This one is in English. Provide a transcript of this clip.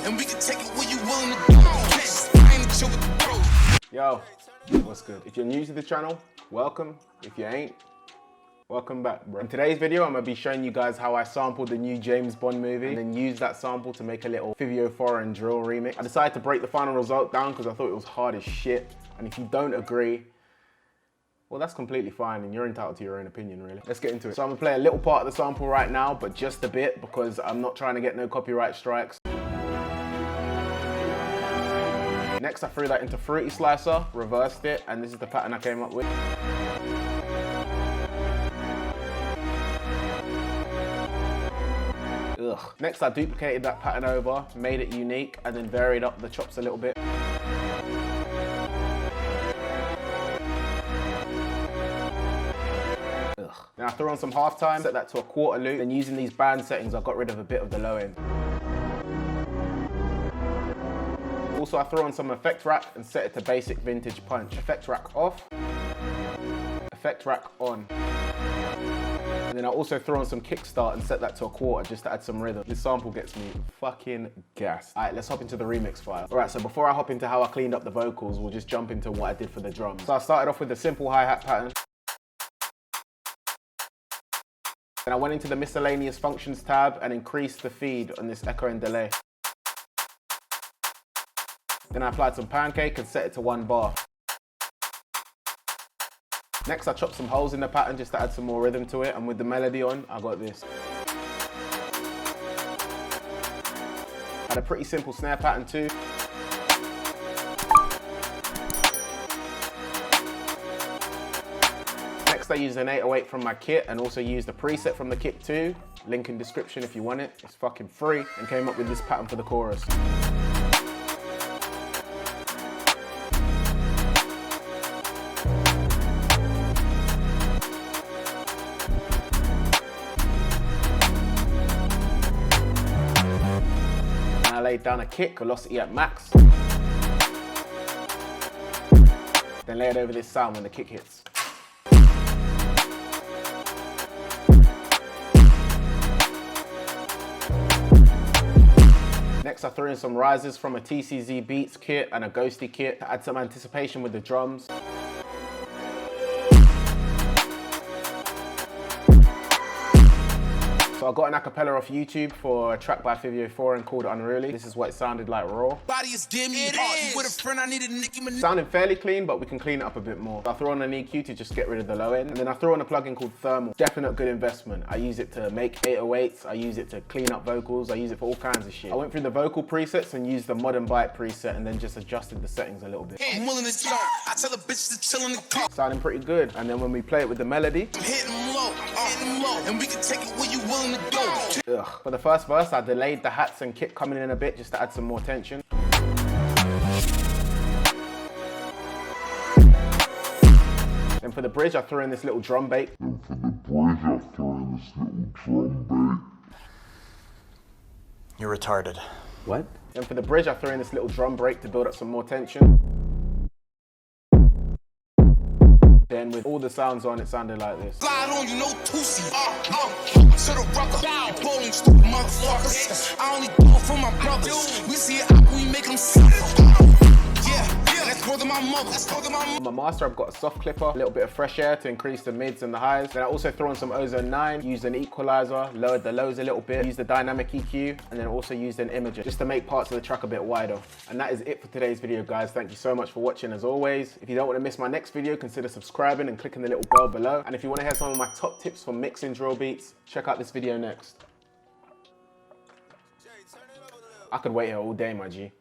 and we can take it where you willing to go. I ain't chill with the bros. Yo, what's good? If you're new to the channel, welcome. If you ain't, welcome back, bro. In today's video, I'm gonna be showing you guys how I sampled the new James Bond movie and then used that sample to make a little Fivio Foreign Drill remix. I decided to break the final result down because I thought it was hard as shit. And if you don't agree, well, that's completely fine and you're entitled to your own opinion, really. Let's get into it. So I'm gonna play a little part of the sample right now, but just a bit because I'm not trying to get no copyright strikes. Next, I threw that into Fruity Slicer, reversed it, and this is the pattern I came up with. Ugh. Next, I duplicated that pattern over, made it unique, and then varied up the chops a little bit. Now I threw on some halftime, set that to a quarter loop, and using these band settings, I got rid of a bit of the low end. Also, I threw on some effect rack and set it to basic vintage punch. Effect rack off, effect rack on. And then I also threw on some kickstart and set that to a quarter just to add some rhythm. This sample gets me fucking gassed. All right, let's hop into the remix file. All right, so before I hop into how I cleaned up the vocals, we'll just jump into what I did for the drums. So I started off with the simple hi-hat pattern. Then I went into the miscellaneous functions tab and increased the feed on this echo and delay. Then I applied some pancake and set it to 1 bar. Next, I chopped some holes in the pattern just to add some more rhythm to it, and with the melody on, I got this. Had a pretty simple snare pattern too. Next, I used an 808 from my kit and also used a preset from the kit too. Link in description if you want it. It's fucking free. And came up with this pattern for the chorus. I laid down a kick, velocity at max. Then layered over this sound when the kick hits. Next, I threw in some rises from a TCZ Beats kit and a Ghosty kit to add some anticipation with the drums. So I got an acapella off YouTube for a track by Fivio Foreign called Unruly. This is what it sounded like raw. Body is dim, with a friend, I needed Nicki Minaj. Sounding fairly clean, but we can clean it up a bit more. So I threw on an EQ to just get rid of the low end. And then I threw on a plugin called Thermal. Definite good investment. I use it to make 808s. I use it to clean up vocals. I use it for all kinds of shit. I went through the vocal presets and used the Modern Byte preset and then just adjusted the settings a little bit. I'm willing to start. I tell a bitch to chill in the car. Sounding pretty good. And then when we play it with the melody, I'm hitting low, and we can take it where you willing to go. ugh. For the first verse, I delayed the hats and kick coming in a bit just to add some more tension. Then for the bridge, I threw in this little drum bait. You're retarded. What? Then for the bridge, I threw in this little drum break to build up some more tension. Then with all the sounds on, it sounded like this. Slide on you, no Tusi. To the rocker, bowling stupid motherfuckers. I only do it for my brothers. We see it out, we make them suffer. Yeah, let's go to my mother. On my master, I've got a soft clipper, a little bit of fresh air to increase the mids and the highs. Then I also threw on some Ozone 9, used an equalizer, lowered the lows a little bit, used the dynamic EQ, and then also used an imager just to make parts of the track a bit wider. And that is it for today's video, guys. Thank you so much for watching as always. If you don't want to miss my next video, consider subscribing and clicking the little bell below. And if you want to hear some of my top tips for mixing drill beats, check out this video next. I could wait here all day, my G.